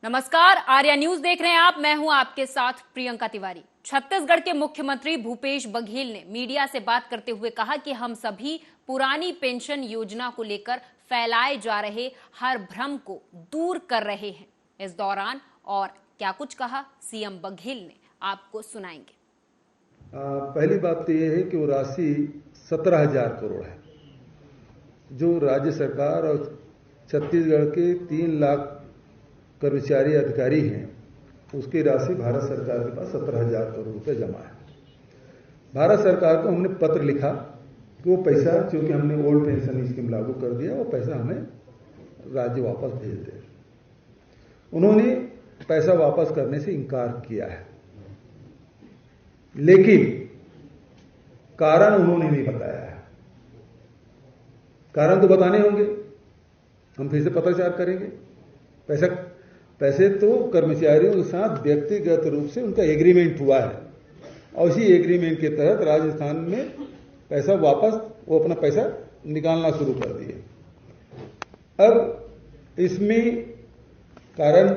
नमस्कार, आर्या न्यूज देख रहे हैं आप। मैं हूं आपके साथ प्रियंका तिवारी। छत्तीसगढ़ के मुख्यमंत्री भूपेश बघेल ने मीडिया से बात करते हुए कहा कि हम सभी पुरानी पेंशन योजना को लेकर फैलाए जा रहे हर भ्रम को दूर कर रहे हैं। इस दौरान और क्या कुछ कहा सीएम बघेल ने, आपको सुनाएंगे। पहली बात तो यह है कि वो राशि 17,000 करोड़ है, जो राज्य सरकार और छत्तीसगढ़ के 3 लाख कर्मचारी अधिकारी हैं, उसकी राशि भारत सरकार के पास 17,000 करोड़ रुपए जमा है। भारत सरकार को हमने पत्र लिखा कि वो पैसा, क्योंकि हमने ओल्ड पेंशन स्कीम लागू कर दिया, वो पैसा हमें राज्य वापस भेज दे। उन्होंने पैसा वापस करने से इनकार किया है, लेकिन कारण उन्होंने नहीं बताया है। कारण तो बताने होंगे, हम फिर से पत्राचार करेंगे। पैसे तो कर्मचारियों के साथ व्यक्तिगत रूप से उनका एग्रीमेंट हुआ है और उसी एग्रीमेंट के तहत राजस्थान में पैसा वापस, वो अपना पैसा निकालना शुरू कर दिए। अब इसमें कारण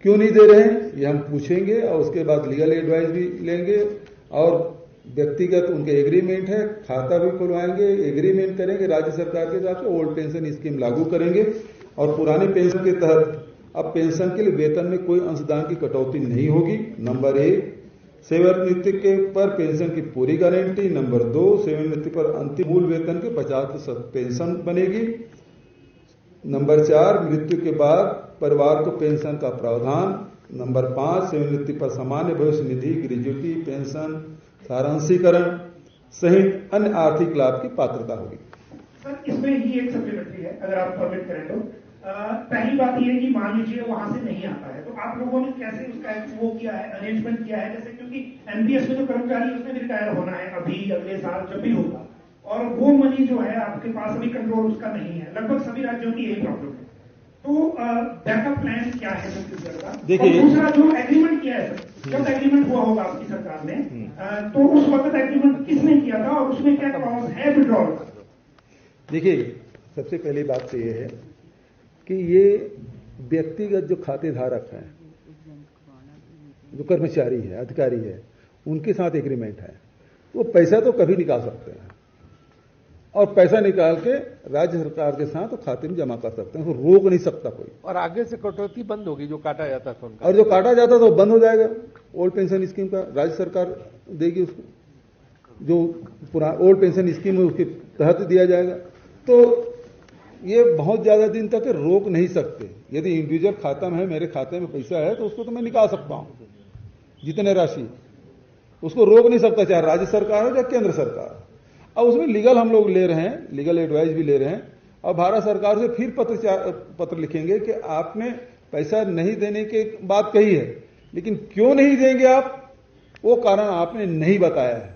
क्यों नहीं दे रहे हैं, ये हम पूछेंगे और उसके बाद लीगल एडवाइस भी लेंगे और व्यक्तिगत उनके एग्रीमेंट है, खाता भी खुलवाएंगे, एग्रीमेंट करेंगे राज्य सरकार के साथ, ओल्ड पेंशन स्कीम लागू करेंगे और पुराने पेंशन के तहत अब पेंशन के लिए वेतन में कोई अंशदान की कटौती नहीं होगी। नंबर 1, सेवानिवृत्ति के पर पेंशन की पूरी गारंटी। नंबर 2, सेवानिवृत्ति पर अंतिम मूल वेतन के 50% पेंशन बनेगी। नंबर 4, मृत्यु के बाद परिवार को पेंशन का प्रावधान। नंबर 5, सेवानिवृत्ति पर सामान्य भविष्य निधि, ग्रेजुटी पेंशन, सारांशीकरण सहित अन्य आर्थिक लाभ की पात्रता होगी। सर, इसमें ही एक सप्लीमेंट्री है, अगर आप परमिट करें तो। पहली बात यह है कि मान लीजिए वहां से नहीं आता है, तो आप लोगों ने कैसे उसका वो किया है, अरेंजमेंट किया है? जैसे क्योंकि एनपीएस में जो कर्मचारी है उसमें भी रिटायर होना है अभी, अगले साल जब भी होगा, और वो मनी जो है आपके पास अभी कंट्रोल उसका नहीं है। लगभग सभी राज्यों की यही प्रॉब्लम है। तो बैकअप प्लान क्या है छत्तीसगढ़ का? देखिए, दूसरा जो एग्रीमेंट किया है सर, जब एग्रीमेंट हुआ होगा आपकी सरकार ने, तो उस वक्त एग्रीमेंट किसने किया था और उसमें क्या क्लॉज है विड्रॉल का? देखिए, सबसे पहली बात तो ये है कि ये व्यक्तिगत जो खातेधारक हैं, जो कर्मचारी है, अधिकारी है, उनके साथ एग्रीमेंट है, वो पैसा तो कभी निकाल सकते हैं और पैसा निकाल के राज्य सरकार के साथ तो खाते में जमा कर सकते हैं, उसको रोक नहीं सकता कोई। और आगे से कटौती बंद होगी, जो काटा जाता था उनका, और जो काटा जाता था वो बंद हो जाएगा। ओल्ड पेंशन स्कीम का राज्य सरकार देगी उसको, जो ओल्ड पेंशन स्कीम है उसके तहत दिया जाएगा। तो ये बहुत ज्यादा दिन तक रोक नहीं सकते। यदि इंडिविजुअल खाता में है, मेरे खाते में पैसा है, तो उसको तो मैं निकाल सकता हूं, जितने राशि, उसको रोक नहीं सकता, चाहे राज्य सरकार हो या केंद्र सरकार। अब उसमें लीगल हम लोग ले रहे हैं, लीगल एडवाइस भी ले रहे हैं और भारत सरकार से फिर पत्र लिखेंगे कि आपने पैसा नहीं देने की बात कही है, लेकिन क्यों नहीं देंगे आप, वो कारण आपने नहीं बताया है।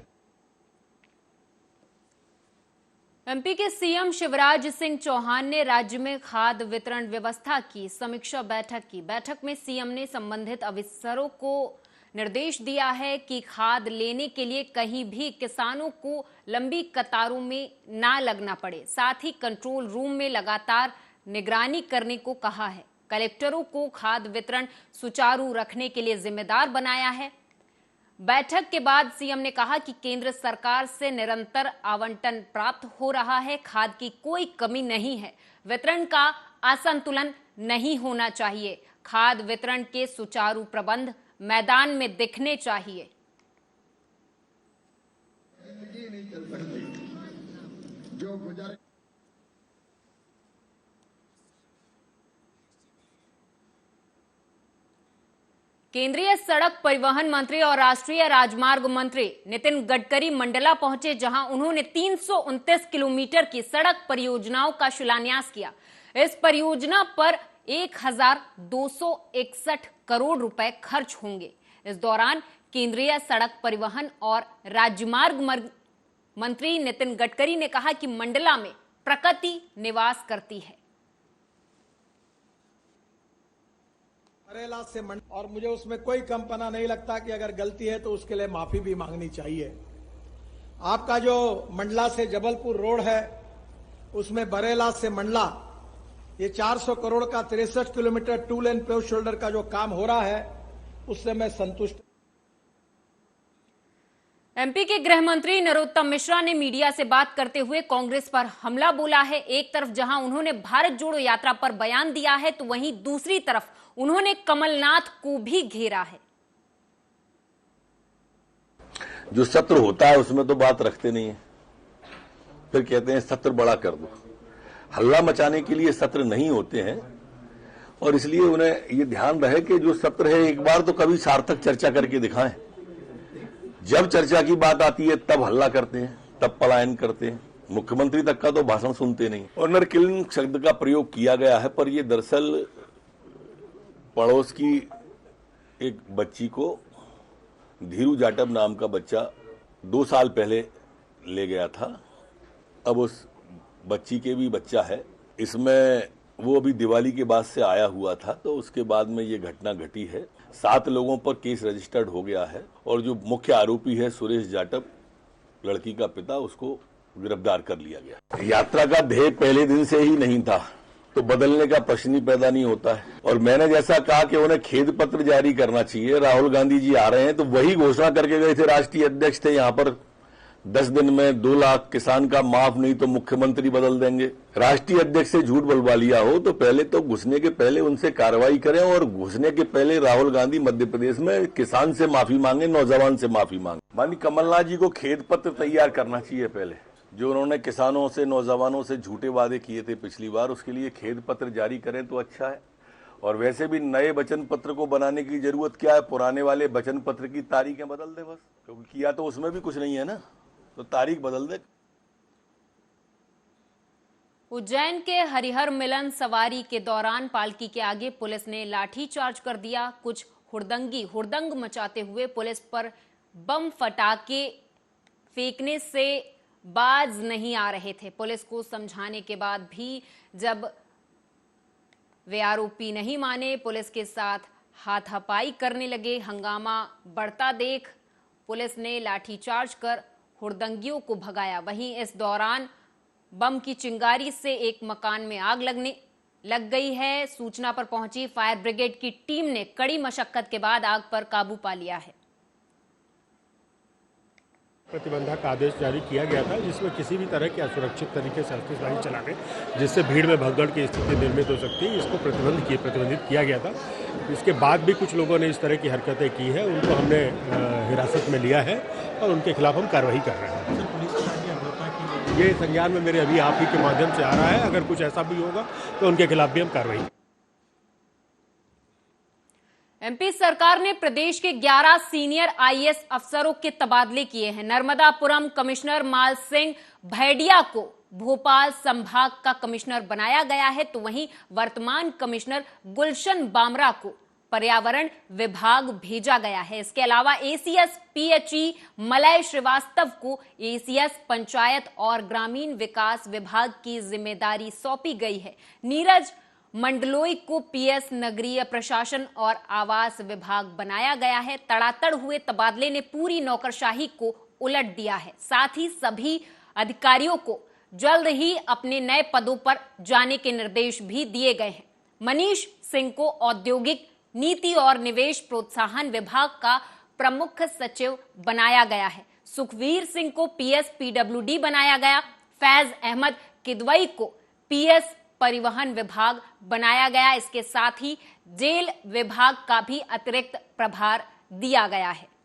एमपी के सीएम शिवराज सिंह चौहान ने राज्य में खाद वितरण व्यवस्था की समीक्षा बैठक की। बैठक में सीएम ने संबंधित अफसरों को निर्देश दिया है कि खाद लेने के लिए कहीं भी किसानों को लंबी कतारों में ना लगना पड़े। साथ ही कंट्रोल रूम में लगातार निगरानी करने को कहा है। कलेक्टरों को खाद वितरण सुचारू रखने के लिए जिम्मेदार बनाया है। बैठक के बाद सीएम ने कहा कि केंद्र सरकार से निरंतर आवंटन प्राप्त हो रहा है, खाद की कोई कमी नहीं है, वितरण का असंतुलन नहीं होना चाहिए, खाद वितरण के सुचारू प्रबंध मैदान में दिखने चाहिए। केंद्रीय सड़क परिवहन मंत्री और राष्ट्रीय राजमार्ग मंत्री नितिन गडकरी मंडला पहुंचे, जहां उन्होंने 329 किलोमीटर की सड़क परियोजनाओं का शिलान्यास किया। इस परियोजना पर 1,261 करोड़ रुपए खर्च होंगे। इस दौरान केंद्रीय सड़क परिवहन और राजमार्ग मंत्री नितिन गडकरी ने कहा कि मंडला में प्रकृति निवास करती है। बरेला से और मुझे उसमें कोई कंपना नहीं लगता कि अगर गलती है तो उसके लिए माफी भी मांगनी चाहिए। आपका जो मंडला से जबलपुर रोड है, उसमें बरेला से मंडला ये 400 करोड़ का 63 किलोमीटर 2 लेन पेव शोल्डर का जो काम हो रहा है उससे मैं संतुष्ट। एमपी के गृह मंत्री नरोत्तम मिश्रा ने मीडिया से बात करते हुए कांग्रेस पर हमला बोला है। एक तरफ जहां उन्होंने भारत जोड़ो यात्रा पर बयान दिया है तो वहीं दूसरी तरफ उन्होंने कमलनाथ को भी घेरा है। जो सत्र होता है उसमें तो बात रखते नहीं है, फिर कहते हैं सत्र बड़ा कर दो। हल्ला मचाने के लिए सत्र नहीं होते हैं और इसलिए उन्हें ये ध्यान रहे कि जो सत्र है एक बार तो कभी सार्थक चर्चा करके दिखाएं। जब चर्चा की बात आती है तब हल्ला करते हैं, तब पलायन करते हैं। मुख्यमंत्री तक का तो भाषण सुनते नहीं। ऑनर किलिंग शब्द का प्रयोग किया गया है, पर यह दरअसल पड़ोस की एक बच्ची को, धीरू जाटव नाम का बच्चा 2 साल पहले ले गया था। अब उस बच्ची के भी बच्चा है। इसमें वो अभी दिवाली के बाद से आया हुआ था, तो उसके बाद में ये घटना घटी है। 7 लोगों पर केस रजिस्टर्ड हो गया है और जो मुख्य आरोपी है सुरेश जाटव, लड़की का पिता, उसको गिरफ्तार कर लिया गया। यात्रा का ध्येय पहले दिन से ही नहीं था तो बदलने का प्रश्न ही पैदा नहीं होता है। और मैंने जैसा कहा कि उन्हें खेद पत्र जारी करना चाहिए। राहुल गांधी जी आ रहे हैं तो वही घोषणा करके गए थे, राष्ट्रीय अध्यक्ष थे यहाँ पर, 10 दिन में 2 लाख किसान का माफ, नहीं तो मुख्यमंत्री बदल देंगे। राष्ट्रीय अध्यक्ष से झूठ बुलवा लिया हो तो पहले तो घुसने के पहले उनसे कार्रवाई करें और घुसने के पहले राहुल गांधी मध्य प्रदेश में किसान से माफी मांगे, नौजवान से माफी मांगे। माननीय कमलनाथ जी को खेद पत्र तैयार करना चाहिए पहले। जो उन्होंने किसानों से, नौजवानों से झूठे वादे किए थे पिछली बार, उसके लिए खेद पत्र जारी करें तो अच्छा है। और वैसे भी नए वचन पत्र को बनाने की जरूरत क्या है, पुराने वाले वचन पत्र की तारीखें बदल दे बस, क्योंकि किया तो उसमें भी कुछ नहीं है ना, तो तारीख बदल दे। उज्जैन के हरिहर मिलन सवारी के दौरान पालकी के आगे पुलिस ने लाठीचार्ज कर दिया। कुछ हुड़दंगी हुड़दंग मचाते हुए पुलिस पर बम फटाके फेंकने से बाज नहीं आ रहे थे। पुलिस को समझाने के बाद भी जब वे आरोपी नहीं माने, पुलिस के साथ हाथापाई करने लगे। हंगामा बढ़ता देख पुलिस ने लाठीचार्ज कर हुड़दंगियों को भगाया। वहीं इस दौरान बम की चिंगारी से एक मकान में आग लग गई है। सूचना पर पहुंची फायर ब्रिगेड की टीम ने कड़ी मशक्कत के बाद आग पर काबू पा लिया है। प्रतिबंधक आदेश जारी किया गया था जिसमें किसी भी तरह के असुरक्षित तरीके से आतिशबाजी चलाने जिससे भीड़ में भगदड़ की स्थिति निर्मित हो सकती है, इसको प्रतिबंधित किया गया था। इसके बाद भी कुछ लोगों ने इस तरह की हरकतें की है, उनको हमने हिरासत में लिया है और उनके खिलाफ हम कार्रवाई कर रहे हैं। ये संज्ञान में मेरे अभी आप ही के माध्यम से आ रहा है। अगर कुछ ऐसा भी होगा तो उनके खिलाफ भी हम कार्रवाई। एमपी सरकार ने प्रदेश के 11 सीनियर आईएएस अफसरों के तबादले किए हैं। नर्मदापुरम कमिश्नर माल सिंह भैडिया को भोपाल संभाग का कमिश्नर बनाया गया है, तो वहीं वर्तमान कमिश्नर गुलशन बामरा को पर्यावरण विभाग भेजा गया है। इसके अलावा एसीएस पीएचई मलय श्रीवास्तव को एसीएस पंचायत और ग्रामीण विकास विभाग की जिम्मेदारी सौंपी गई है। नीरज मंडलोई को पीएस नगरीय प्रशासन और आवास विभाग बनाया गया है। तड़ातड़ हुए तबादले ने पूरी नौकरशाही को उलट दिया है। साथ ही सभी अधिकारियों को जल्द ही अपने नए पदों पर जाने के निर्देश भी दिए गए हैं। मनीष सिंह को औद्योगिक नीति और निवेश प्रोत्साहन विभाग का प्रमुख सचिव बनाया गया है। सुखवीर सिंह को पीएस पीडब्ल्यूडी बनाया गया। फैज अहमद किदवई को पीएस परिवहन विभाग बनाया गया। इसके साथ ही जेल विभाग का भी अतिरिक्त प्रभार दिया गया है।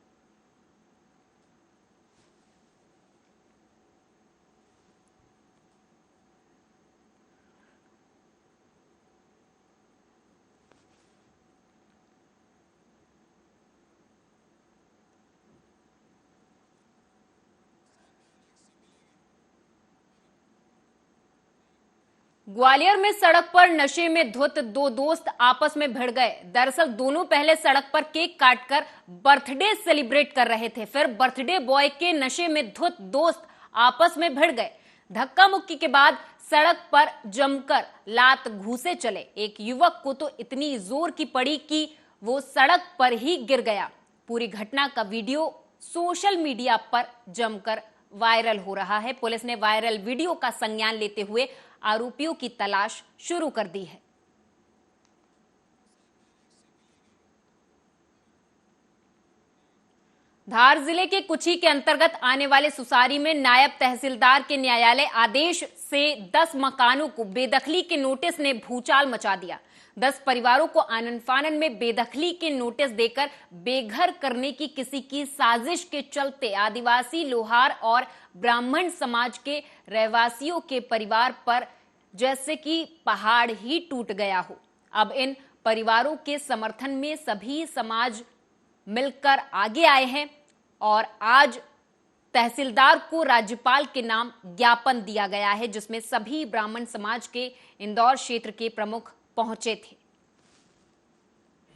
ग्वालियर में सड़क पर नशे में धुत 2 दोस्त आपस में भिड़ गए। दरअसल दोनों पहले सड़क पर केक काटकर बर्थडे सेलिब्रेट कर रहे थे, फिर बर्थडे बॉय के नशे में धुत दोस्त आपस में भिड़ गए। धक्का मुक्की के बाद सड़क पर जमकर लात घूसे चले। एक युवक को तो इतनी जोर की पड़ी कि वो सड़क पर ही गिर गया। पूरी घटना का वीडियो सोशल मीडिया पर जमकर वायरल हो रहा है। पुलिस ने वायरल वीडियो का संज्ञान लेते हुए आरोपियों की तलाश शुरू कर दी है। धार जिले के कुची के अंतर्गत आने वाले सुसारी में नायब तहसीलदार के न्यायालय आदेश से 10 मकानों को बेदखली के नोटिस ने भूचाल मचा दिया। 10 परिवारों को आनन फानन में बेदखली के नोटिस देकर बेघर करने की किसी की साजिश के चलते आदिवासी, लोहार और ब्राह्मण समाज के रहवासियों के परिवार पर जैसे कि पहाड़ ही टूट गया हो। अब इन परिवारों के समर्थन में सभी समाज मिलकर आगे आए हैं और आज तहसीलदार को राज्यपाल के नाम ज्ञापन दिया गया है, जिसमें सभी ब्राह्मण समाज के इंदौर क्षेत्र के प्रमुख पहुंचे थे।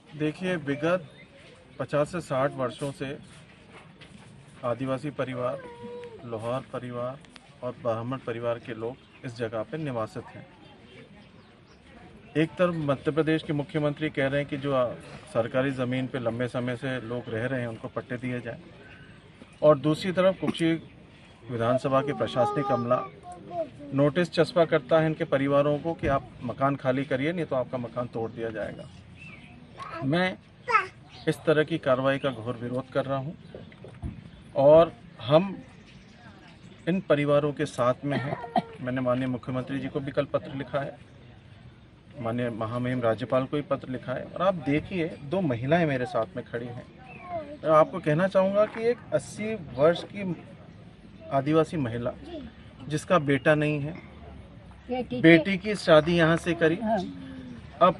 देखिए, विगत 50 से 60 वर्षों से आदिवासी परिवार, लोहार परिवार और ब्राह्मण परिवार के लोग इस जगह पर निवासित हैं। एक तरफ मध्य प्रदेश के मुख्यमंत्री कह रहे हैं कि जो सरकारी ज़मीन पे लंबे समय से लोग रह रहे हैं उनको पट्टे दिए जाएं, और दूसरी तरफ कुक्षी विधानसभा के प्रशासनिक अमला नोटिस चस्पा करता है इनके परिवारों को कि आप मकान खाली करिए, नहीं तो आपका मकान तोड़ दिया जाएगा। मैं इस तरह की कार्रवाई का घोर विरोध कर रहा हूं और हम इन परिवारों के साथ में हैं। मैंने माननीय मुख्यमंत्री जी को भी कल पत्र लिखा है, माननीय महामहिम राज्यपाल को भी पत्र लिखा है, और आप देखिए 2 महिलाएं मेरे साथ में खड़ी हैं। मैं आपको कहना चाहूँगा कि एक 80 वर्ष की आदिवासी महिला जिसका बेटा नहीं है, बेटी की शादी यहाँ से करी, अब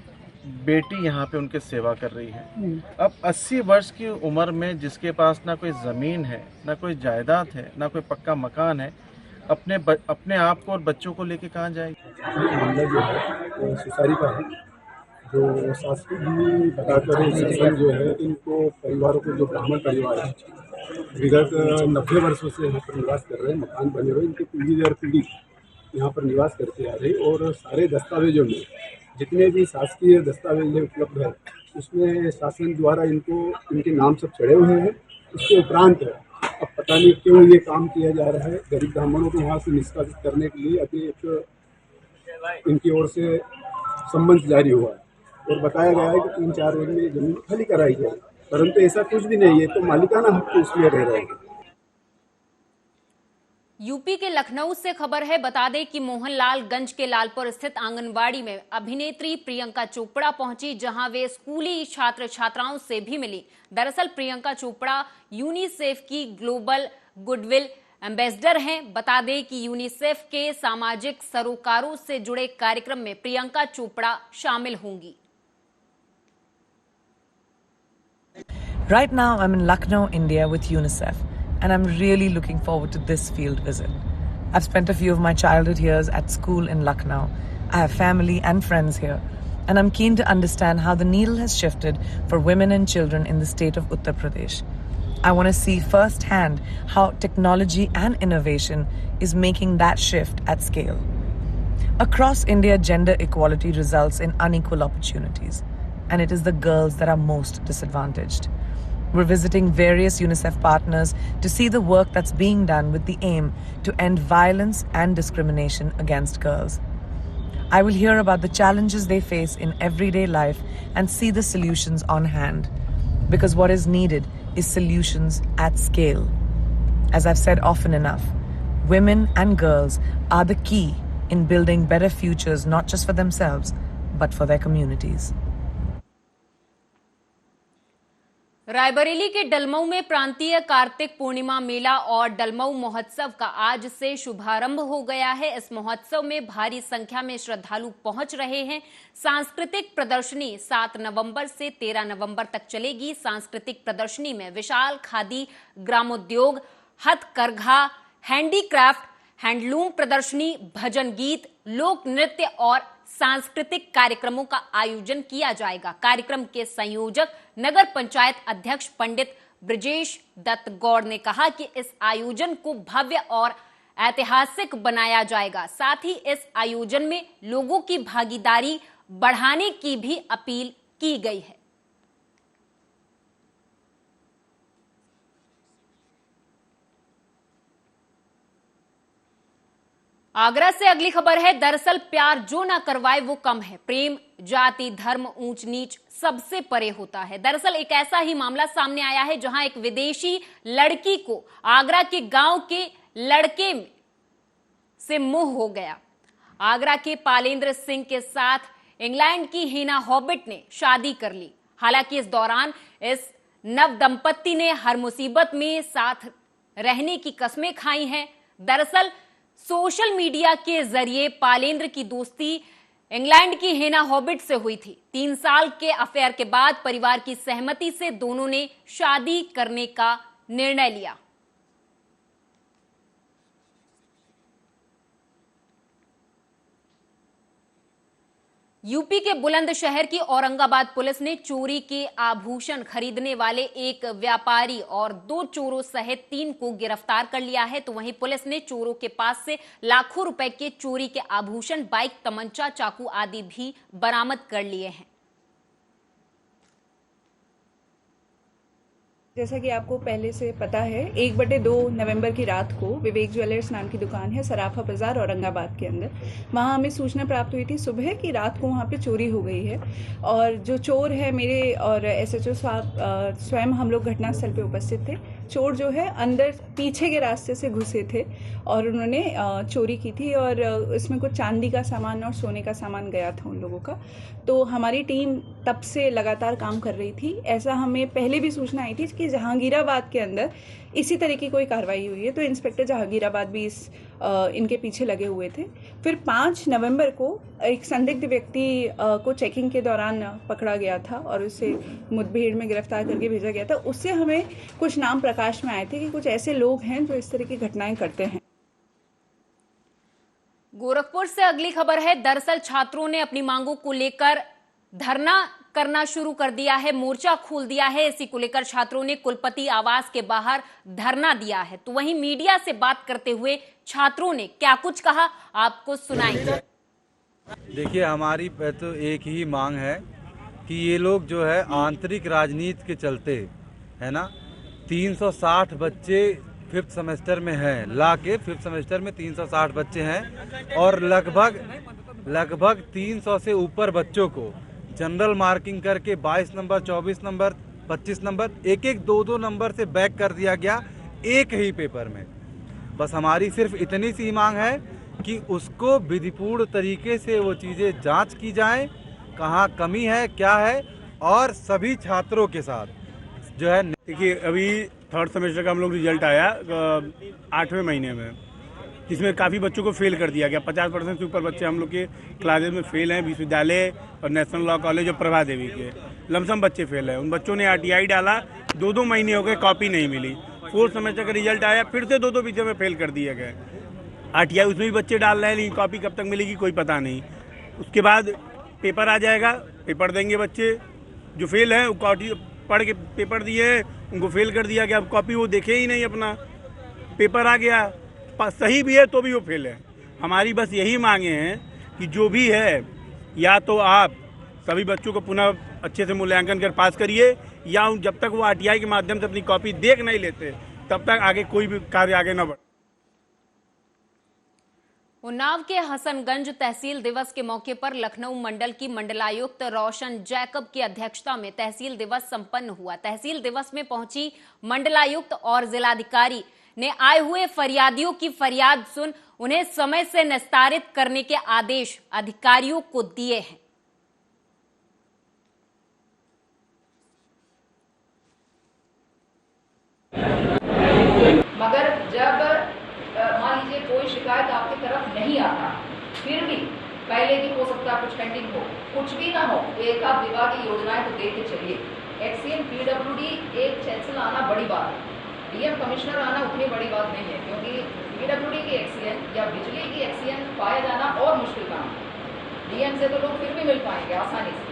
बेटी यहाँ पे उनके सेवा कर रही है। अब 80 वर्ष की उम्र में जिसके पास ना कोई ज़मीन है, ना कोई जायदाद है, ना कोई पक्का मकान है, अपने आप को और बच्चों को लेके कहाँ जाएगी। मामला जो है वो सुसारी का है, जो शासकीय भी बताकर शासन जो है इनको परिवारों को, जो ब्राह्मण परिवार है विगत 90 वर्षों से यहाँ पर निवास कर रहे हैं, मकान बने हुए, इनकी पीढ़ी दर पीढ़ी यहाँ पर निवास करते आ रहे, और सारे दस्तावेजों में जितने भी शासकीय दस्तावेज उपलब्ध है उसमें शासन द्वारा इनको इनके नाम सब चढ़े हुए हैं। उसके उपरांत अब पता नहीं क्यों ये काम किया जा रहा है, गरीब ब्राह्मणों को वहाँ से निष्कासित करने के लिए अभी एक इनकी ओर से सम्मन जारी हुआ है और बताया गया है कि 3-4 दिन में जमीन खाली कराई जाए, परंतु ऐसा कुछ भी नहीं है। तो मालिकाना हक तो इसलिए रह रहे हैं। यूपी के लखनऊ से खबर है। बता दें कि मोहनलालगंज के लालपुर स्थित आंगनबाड़ी में अभिनेत्री प्रियंका चोपड़ा पहुंची, जहां वे स्कूली छात्र छात्राओं से भी मिली। दरअसल प्रियंका चोपड़ा यूनिसेफ की ग्लोबल गुडविल एम्बेसडर हैं। बता दें कि यूनिसेफ के सामाजिक सरोकारों से जुड़े कार्यक्रम में प्रियंका चोपड़ा शामिल होंगी। Right now, I'm in Lucknow, India with UNICEF, and I'm really looking forward to this field visit. I've spent a few of my childhood years at school in Lucknow. I have family and friends here, and I'm keen to understand how the needle has shifted for women and children in the state of Uttar Pradesh. I want to see firsthand how technology and innovation is making that shift at scale. Across India, gender equality results in unequal opportunities, and it is the girls that are most disadvantaged. We're visiting various UNICEF partners to see the work that's being done with the aim to end violence and discrimination against girls. I will hear about the challenges they face in everyday life and see the solutions on hand. Because what is needed is solutions at scale. As I've said often enough, women and girls are the key in building better futures, not just for themselves, but for their communities. Raebareli के डलमऊ में प्रांतीय कार्तिक पूर्णिमा मेला और डलमऊ महोत्सव का आज से शुभारंभ हो गया है। इस महोत्सव में भारी संख्या में श्रद्धालु पहुंच रहे हैं। सांस्कृतिक प्रदर्शनी 7 नवंबर से 13 नवंबर तक चलेगी। सांस्कृतिक प्रदर्शनी में विशाल खादी, ग्रामोद्योग, हथकरघा, हैंडीक्राफ्ट, हैंडलूम प्रदर्शनी, भजन गीत, लोक नृत्य और सांस्कृतिक कार्यक्रमों का आयोजन किया जाएगा। कार्यक्रम के संयोजक नगर पंचायत अध्यक्ष पंडित ब्रजेश दत्त गौड़ ने कहा कि इस आयोजन को भव्य और ऐतिहासिक बनाया जाएगा। साथ ही इस आयोजन में लोगों की भागीदारी बढ़ाने की भी अपील की गई है। आगरा से अगली खबर है। दरअसल प्यार जो ना करवाए वो कम है। प्रेम जाति, धर्म, ऊंच नीच सबसे परे होता है। दरअसल एक ऐसा ही मामला सामने आया है जहां एक विदेशी लड़की को आगरा के गांव के लड़के से मोह हो गया। आगरा के पालेंद्र सिंह के साथ इंग्लैंड की हीना हॉबिट ने शादी कर ली। हालांकि इस दौरान इस नव दंपत्ति ने हर मुसीबत में साथ रहने की कस्में खाई हैं। दरअसल सोशल मीडिया के जरिए पालेंद्र की दोस्ती इंग्लैंड की हीना हॉबिट से हुई थी। 3 साल के अफेयर के बाद परिवार की सहमति से दोनों ने शादी करने का निर्णय लिया। यूपी के बुलंदशहर की औरंगाबाद पुलिस ने चोरी के आभूषण खरीदने वाले एक व्यापारी और 2 चोरों सहित 3 को गिरफ्तार कर लिया है। तो वहीं पुलिस ने चोरों के पास से लाखों रुपए के चोरी के आभूषण, बाइक, तमंचा, चाकू आदि भी बरामद कर लिए हैं। जैसा कि आपको पहले से पता है, 1/2 नवंबर की रात को विवेक ज्वेलर्स नाम की दुकान है सराफा बाजार औरंगाबाद के अंदर, वहाँ हमें सूचना प्राप्त हुई थी सुबह की रात को वहाँ पे चोरी हो गई है। और जो चोर है, मेरे और SHO साहब स्वयं हम लोग घटनास्थल पे उपस्थित थे। चोर जो है अंदर पीछे के रास्ते से घुसे थे और उन्होंने चोरी की थी और इसमें कुछ चांदी का सामान और सोने का सामान गया था उन लोगों का। तो हमारी टीम तब से लगातार काम कर रही थी। ऐसा हमें पहले भी सूचना आई थी कि जहांगीराबाद के अंदर इसी तरह की कोई कार्रवाई हुई है, तो इंस्पेक्टर जहांगीराबाद भी इनके पीछे लगे हुए थे। फिर 5 नवंबर को एक संदिग्ध व्यक्ति को चेकिंग के दौरान पकड़ा गया था और उसे मुठभेड़ में गिरफ्तार करके भेजा गया था। उससे हमें कुछ नाम प्रकाश में आए थे कि कुछ ऐसे लोग हैं जो इस तरह की घटनाएं करते हैं। गोरखपुर से अगली खबर है। दरअसल छात्रों ने अपनी मांगों को लेकर धरना करना शुरू कर दिया है, मोर्चा खोल दिया है। इसी को लेकर छात्रों ने कुलपति आवास के बाहर धरना दिया है। तो वहीं मीडिया से बात करते हुए छात्रों ने क्या कुछ कहा, आपको सुनाएंगे। देखिए, हमारी तो एक ही मांग है कि ये लोग जो है आंतरिक राजनीति के चलते, है ना, 360 बच्चे 5th सेमेस्टर में हैं, ला के 5th सेमेस्टर में 360 बच्चे हैं और लगभग 300 से ऊपर बच्चों को जनरल मार्किंग करके 22 नंबर, 24 नंबर, 25 नंबर, एक 2 नंबर से बैक कर दिया गया एक ही पेपर में। बस हमारी सिर्फ इतनी सी मांग है कि उसको विधिपूर्ण तरीके से वो चीज़ें जांच की जाए, कहाँ कमी है, क्या है, और सभी छात्रों के साथ जो है। देखिए, अभी 3rd सेमेस्टर का हम लोग रिजल्ट आया 8वें महीने में, जिसमें काफ़ी बच्चों को फेल कर दिया गया। 50% से ऊपर बच्चे हम लोग के क्लासेज में फेल हैं। विश्वविद्यालय और नेशनल लॉ कॉलेज और प्रभा देवी के लमसम बच्चे फेल हैं। उन बच्चों ने RTI डाला, 2 महीने हो गए, कॉपी नहीं मिली। 4th सेमेस्टर का रिजल्ट आया, फिर से 2 विषय में फेल कर दिए गए। RTI उसमें भी बच्चे डाल रहे हैं, लेकिन कॉपी कब तक मिलेगी कोई पता नहीं। उसके बाद पेपर आ जाएगा, पेपर देंगे बच्चे जो फेल हैं, वो पढ़ के पेपर दिए, उनको फेल कर दिया गया। अब कॉपी वो देखे ही नहीं, अपना पेपर आ गया, सही भी है तो भी वो फेल है। हमारी बस यही मांगे हैं कि जो भी है, या तो आप सभी बच्चों को पुनः अच्छे से मूल्यांकन कर पास करिए, या जब तक वो RTI के माध्यम से अपनी कॉपी देख नहीं लेते तब तक आगे कोई भी कार्य आगे न बढ़े। उन्नाव के हसनगंज तहसील दिवस के मौके पर लखनऊ मंडल की मंडलायुक्त रोशन जैकब की अध्यक्षता में तहसील दिवस संपन्न हुआ। तहसील दिवस में पहुंची मंडलायुक्त और जिलाधिकारी ने आए हुए फरियादियों की फरियाद सुन उन्हें समय से निस्तारित करने के आदेश अधिकारियों को दिए हैं। मगर जब मान लीजिए कोई शिकायत आपकी तरफ नहीं आता, फिर भी पहले की हो सकता है कुछ पेंडिंग हो, कुछ भी ना हो, एक आध विभागीय योजनाएं तो देख के चलिए। एक्सीएन PWD एक चैंसलर आना बड़ी बात है, DM कमिश्नर आना उतनी बड़ी बात नहीं है, क्योंकि PWD की एक्सीएन या बिजली की एक्सीएन पाया जाना और मुश्किल काम है। DM से तो लोग फिर भी मिल पाएंगे आसानी से।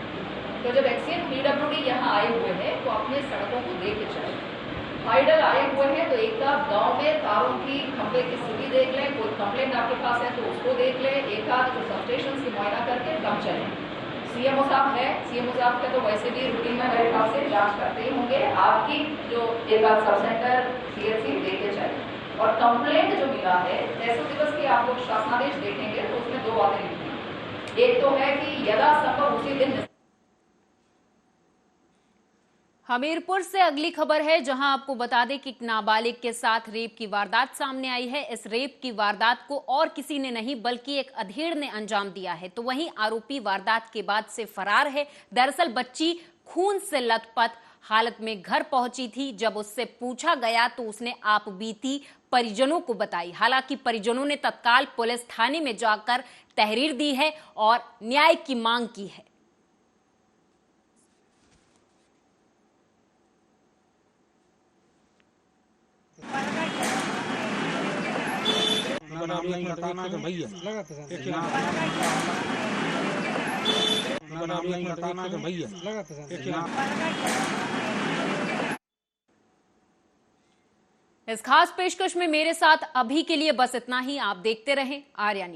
तो जब एक्सीएन PWD यहाँ आए हुए हैं तो अपने सड़कों को देख के चले। हाइडल आए हुए हैं तो एक आध गाँव में तारों की खंभे की स्थिति देख लें, कोई कंप्लेंट आपके पास है तो उसको देख लें, एक आध जो सबस्टेशन की मुआयना करके कम चलें। CMO साहब है, CMO साहब के तो वैसे भी रूटीन में मेरे ख्याल से जांच करते ही होंगे। आपकी जो एक आध सब सेंटर CSC देखे चले, और कंप्लेंट जो मिला है 600 दिवस की आप लोग शासनादेश देखेंगे तो उसमें 2 बातें लिखी हैं। एक तो है कि यथासंभव उसी दिन। हमीरपुर से अगली खबर है, जहां आपको बता दें कि एक नाबालिग के साथ रेप की वारदात सामने आई है। इस रेप की वारदात को और किसी ने नहीं बल्कि एक अधेड़ ने अंजाम दिया है। तो वहीं आरोपी वारदात के बाद से फरार है। दरअसल बच्ची खून से लथपथ हालत में घर पहुंची थी। जब उससे पूछा गया तो उसने आपबीती परिजनों को बताई। हालांकि परिजनों ने तत्काल पुलिस थाने में जाकर तहरीर दी है और न्याय की मांग की है। इस खास पेशकश में मेरे साथ अभी के लिए बस इतना ही। आप देखते रहें आर्या न्यूज।